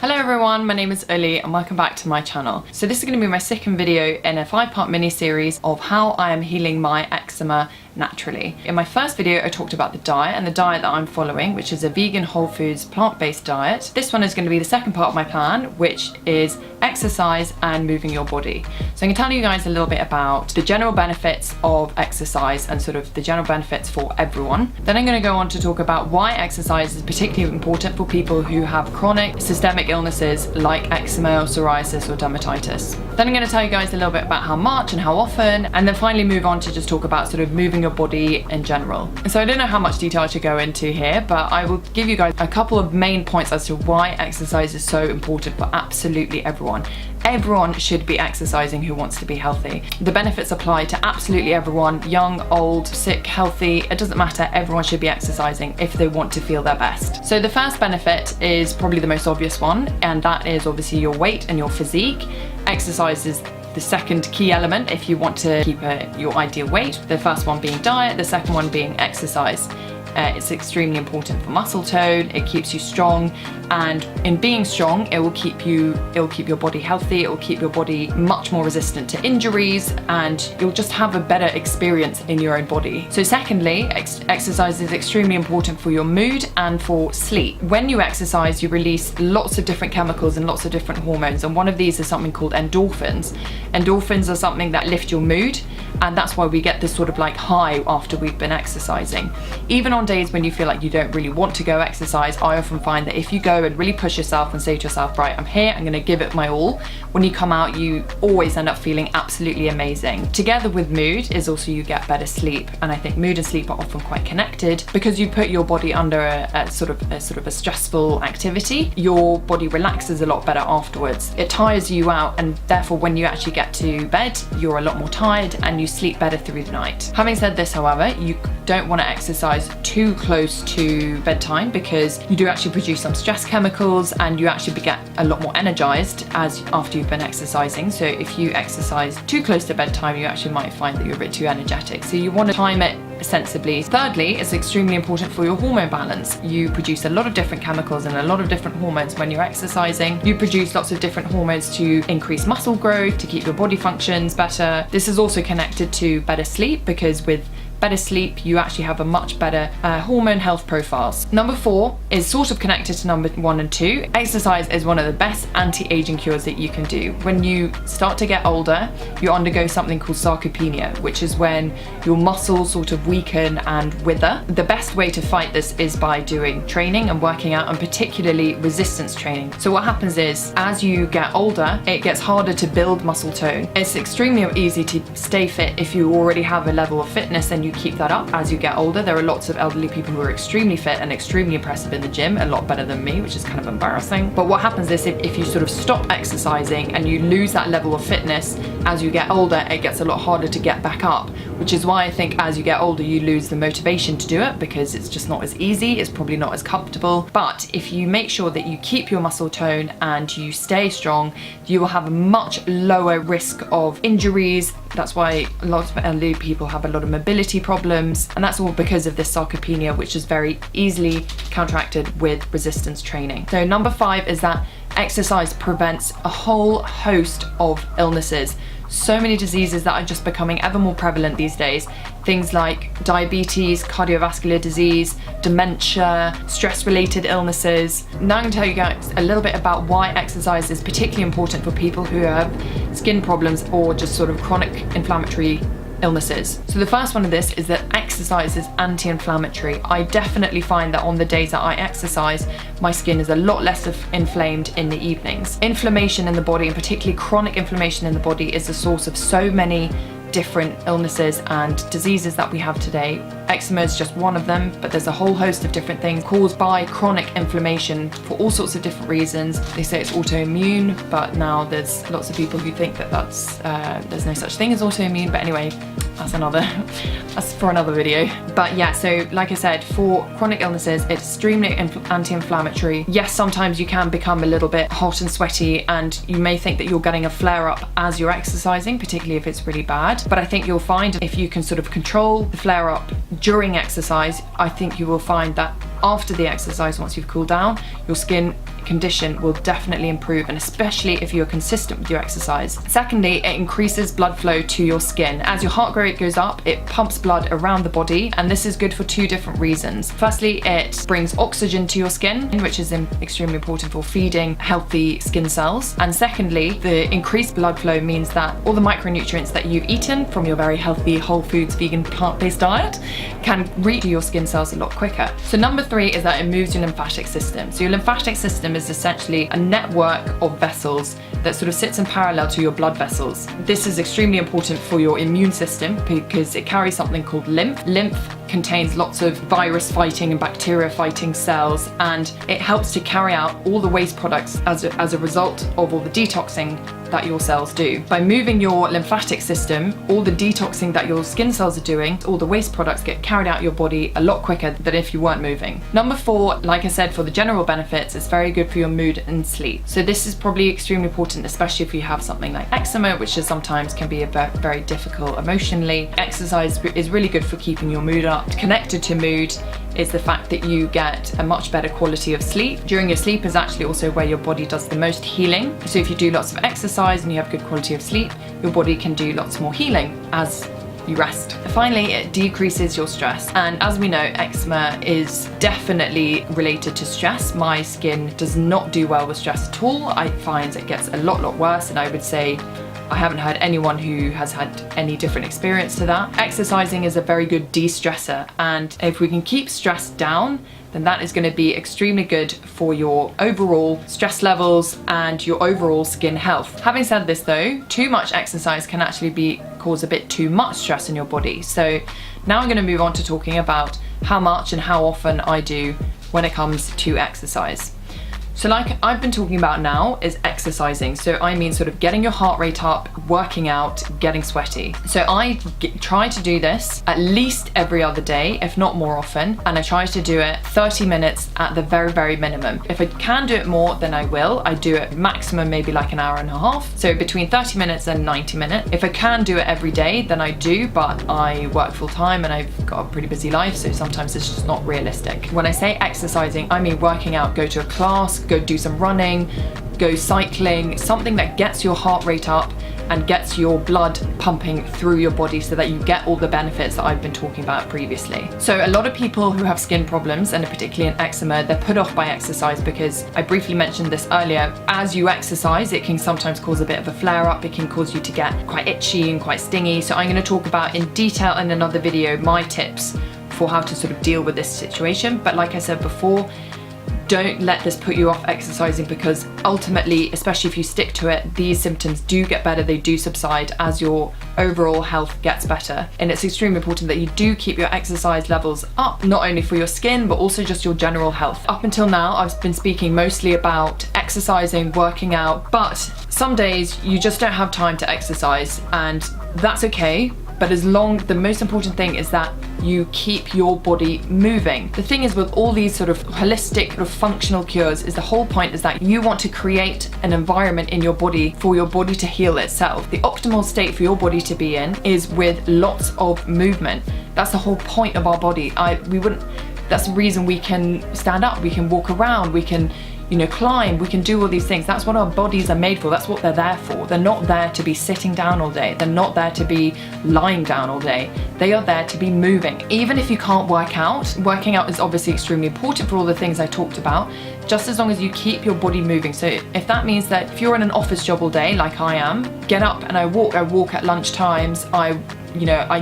Hello everyone, my name is Uli and welcome back to my channel. So this is going to be my second video in a 5-part mini-series of how I am healing my eczema naturally. In my first video I talked about the diet and the diet that I'm following, which is a vegan, whole foods, plant-based diet. This one is going to be the second part of my plan, which is exercise and moving your body. So I'm going to tell you guys a little bit about the general benefits of exercise and sort of the general benefits for everyone. Then I'm going to go on to talk about why exercise is particularly important for people who have chronic systemic illnesses like eczema or psoriasis or dermatitis. Then I'm going to tell you guys a little bit about how much and how often, and then finally move on to just talk about sort of moving your body in general. So I don't know how much detail I should go into here, but I will give you guys a couple of main points as to why exercise is so important for absolutely everyone. Everyone should be exercising who wants to be healthy. The benefits apply to absolutely everyone, young, old, sick, healthy, it doesn't matter, everyone should be exercising if they want to feel their best. So the first benefit is probably the most obvious one, and that is obviously your weight and your physique. Exercise is the second key element if you want to keep your ideal weight. The first one being diet, the second one being exercise. It's extremely important for muscle tone, it keeps you strong, and in being strong it will keep your body healthy, it will keep your body much more resistant to injuries, and you'll just have a better experience in your own body. So secondly, exercise is extremely important for your mood and for sleep. When you exercise, you release lots of different chemicals and lots of different hormones, and one of these is something called endorphins. Endorphins are something that lift your mood, and that's why we get this sort of like high after we've been exercising. Even on days when you feel like you don't really want to go exercise, I often find that if you go and really push yourself and say to yourself, right, I'm here, I'm going to give it my all, when you come out you always end up feeling absolutely amazing. Together with mood is also you get better sleep, and I think mood and sleep are often quite connected because you put your body under a sort of a stressful activity. Your body relaxes a lot better afterwards. It tires you out, and therefore when you actually get to bed you're a lot more tired and you sleep better through the night. Having said this, however, you don't want to exercise too close to bedtime because you do actually produce some stress chemicals and you actually get a lot more energized after you've been exercising. So if you exercise too close to bedtime, you actually might find that you're a bit too energetic. So you want to time it sensibly. Thirdly, it's extremely important for your hormone balance. You produce a lot of different chemicals and a lot of different hormones when you're exercising. You produce lots of different hormones to increase muscle growth, to keep your body functions better. This is also connected to better sleep because with better sleep you actually have a much better hormone health profiles. Number 4 is sort of connected to number 1 and 2. Exercise is one of the best anti-aging cures that you can do. When you start to get older, you undergo something called sarcopenia, which is when your muscles sort of weaken and wither. The best way to fight this is by doing training and working out, and particularly resistance training. So what happens is, as you get older, it gets harder to build muscle tone. It's extremely easy to stay fit if you already have a level of fitness and you keep that up as you get older. There are lots of elderly people who are extremely fit and extremely impressive in the gym, a lot better than me, which is kind of embarrassing. But what happens is if you sort of stop exercising and you lose that level of fitness as you get older, it gets a lot harder to get back up, which is why I think as you get older you lose the motivation to do it because it's just not as easy, it's probably not as comfortable. But if you make sure that you keep your muscle tone and you stay strong, you will have a much lower risk of injuries. That's why a lot of elderly people have a lot of mobility problems, and that's all because of this sarcopenia, which is very easily counteracted with resistance training. So number 5 is that exercise prevents a whole host of illnesses. So many diseases that are just becoming ever more prevalent these days. Things like diabetes, cardiovascular disease, dementia, stress-related illnesses. Now I'm going to tell you guys a little bit about why exercise is particularly important for people who have skin problems or just sort of chronic inflammatory illnesses. So the first one of this is that exercise is anti-inflammatory. I definitely find that on the days that I exercise, my skin is a lot less inflamed in the evenings. Inflammation in the body, and particularly chronic inflammation in the body, is the source of so many different illnesses and diseases that we have today. Eczema is just one of them, but there's a whole host of different things caused by chronic inflammation for all sorts of different reasons. They say it's autoimmune, but now there's lots of people who think that there's no such thing as autoimmune. But anyway, that's for another video. But yeah, so like I said, for chronic illnesses, it's extremely anti-inflammatory. Yes, sometimes you can become a little bit hot and sweaty, and you may think that you're getting a flare-up as you're exercising, particularly if it's really bad. But I think you'll find if you can sort of control the flare-up during exercise, I think you will find that after the exercise, once you've cooled down, your skin condition will definitely improve, and especially if you're consistent with your exercise. Secondly, it increases blood flow to your skin. As your heart rate goes up, it pumps blood around the body, and this is good for two different reasons. Firstly, it brings oxygen to your skin, which is extremely important for feeding healthy skin cells. And secondly, the increased blood flow means that all the micronutrients that you've eaten from your very healthy, whole foods, vegan, plant-based diet can reach your skin cells a lot quicker. So number three is that it moves your lymphatic system. So your lymphatic system is essentially a network of vessels that sort of sits in parallel to your blood vessels. This is extremely important for your immune system because it carries something called lymph. Lymph contains lots of virus fighting and bacteria fighting cells, and it helps to carry out all the waste products as a result of all the detoxing that your cells do. By moving your lymphatic system, all the detoxing that your skin cells are doing, all the waste products get carried out your body a lot quicker than if you weren't moving. Number four, like I said, for the general benefits, it's very good for your mood and sleep. So this is probably extremely important, especially if you have something like eczema, which is sometimes can be very difficult emotionally. Exercise is really good for keeping your mood up. Connected to mood is the fact that you get a much better quality of sleep. During your sleep is actually also where your body does the most healing. So if you do lots of exercise and you have good quality of sleep, your body can do lots more healing as you rest. Finally, it decreases your stress. And as we know, eczema is definitely related to stress. My skin does not do well with stress at all. I find it gets a lot worse, and I would say I haven't heard anyone who has had any different experience to that. Exercising is a very good de-stressor, and if we can keep stress down, then that is going to be extremely good for your overall stress levels and your overall skin health. Having said this though, too much exercise can actually cause a bit too much stress in your body. So now I'm going to move on to talking about how much and how often I do when it comes to exercise. So like I've been talking about now is exercising. So I mean sort of getting your heart rate up, working out, getting sweaty. So I try to do this at least every other day, if not more often. And I try to do it 30 minutes at the very minimum. If I can do it more, then I will. I do it maximum maybe like an hour and a half. So between 30 minutes and 90 minutes. If I can do it every day, then I do, but I work full time and I've got a pretty busy life. So sometimes it's just not realistic. When I say exercising, I mean working out, go to a class, go do some running, go cycling, something that gets your heart rate up and gets your blood pumping through your body so that you get all the benefits that I've been talking about previously. So a lot of people who have skin problems, and particularly in eczema, they're put off by exercise because I briefly mentioned this earlier. As you exercise, it can sometimes cause a bit of a flare up. It can cause you to get quite itchy and quite stingy. So I'm going to talk about in detail in another video my tips for how to sort of deal with this situation. But like I said before, don't let this put you off exercising, because ultimately, especially if you stick to it, these symptoms do get better, they do subside as your overall health gets better. And it's extremely important that you do keep your exercise levels up, not only for your skin, but also just your general health. Up until now, I've been speaking mostly about exercising, working out, but some days you just don't have time to exercise, and that's okay. But the most important thing is that you keep your body moving. The thing is with all these sort of holistic, sort of functional cures, is the whole point is that you want to create an environment in your body for your body to heal itself. The optimal state for your body to be in is with lots of movement. That's the whole point of our body. That's the reason we can stand up, we can walk around, we can climb, we can do all these things. That's what our bodies are made for. That's what they're there for. They're not there to be sitting down all day. They're not there to be lying down all day. They are there to be moving. Even if you can't work out, working out is obviously extremely important for all the things I talked about, just as long as you keep your body moving. So if that means that if you're in an office job all day, like I am, get up and I walk at lunch times, I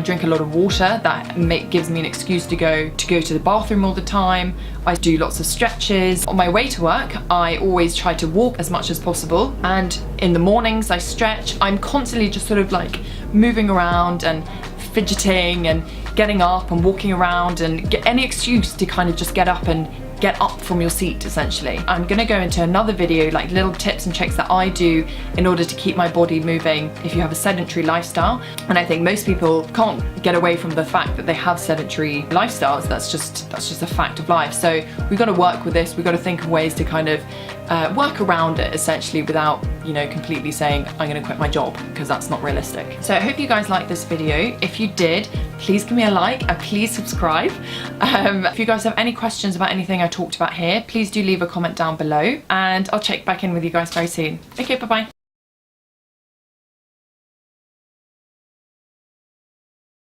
drink a lot of water. That gives me an excuse to go to the bathroom all the time. I do lots of stretches. On my way to work, I always try to walk as much as possible. And in the mornings, I stretch. I'm constantly just sort of like moving around and fidgeting and getting up and walking around and get any excuse to kind of just get up from your seat, essentially. I'm gonna go into another video, like little tips and tricks that I do in order to keep my body moving if you have a sedentary lifestyle. And I think most people can't get away from the fact that they have sedentary lifestyles. That's just a fact of life. So we've got to work with this. We've got to think of ways to kind of work around it essentially without, you know, completely saying I'm gonna quit my job, because that's not realistic. So I hope you guys liked this video. If you did, please give me a like and please subscribe. If you guys have any questions about anything I talked about here, please do leave a comment down below, and I'll check back in with you guys very soon. Okay, bye bye.